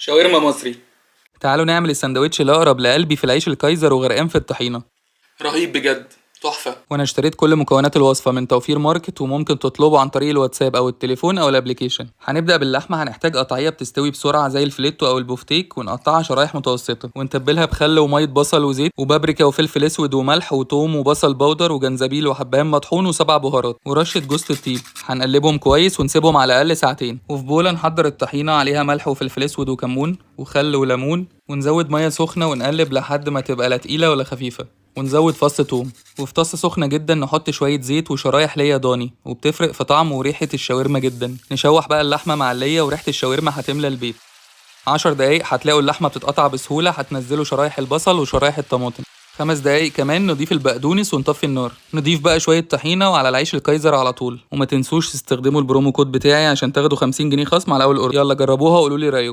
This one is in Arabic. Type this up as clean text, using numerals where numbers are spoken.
شاورما مصري. تعالوا نعمل السندوتش الأقرب لقلبي في العيش الكايزر وغرقان في الطحينة. رهيب بجد، تحفة. وأنا اشتريت كل مكونات الوصفة من توفير ماركت، وممكن تطلبه عن طريق الواتساب أو التليفون أو الأبليكيشن. هنبدأ باللحمة، هنحتاج قطعية بتستوي بسرعة زي الفليتو أو البوفتيك، ونقطعها شرايح متوسطة ونتبلها بخل ومية بصل وزيت وبابريكا وفلفل أسود وملح وتوم وبصل بودر وجنزبيل وحبهان مطحون وسبع بهارات ورشة جوز الطيب. هنقلبهم كويس ونسيبهم على الأقل ساعتين. وفي بولة نحضر الطحينة، عليها ملح وفلفل أسود وكمون وخل وليمون، ونزود مية سخنة ونقلب لحد ما تبقى لا تقيلة ولا خفيفة، ونزود فص توم. وفي طاسة سخنة جدا نحط شوية زيت وشرايح ليا ضاني، وبتفرق في طعم وريحة الشاورما جدا. نشوح بقى اللحمة مع الليا وريحة الشاورما هتملى البيت. 10 دقايق هتلاقوا اللحمة بتتقطع بسهولة. هتنزلوا شرايح البصل وشرايح الطماطم. 5 دقايق كمان نضيف البقدونس ونطفي النار. نضيف بقى شوية طحينة وعلى العيش الكايزر على طول. وما تنسوش تستخدموا البرومو كود بتاعي عشان تاخدوا 50 جنيه خصم على أول أوردر. يلا جربوها وقولولي رأيكم.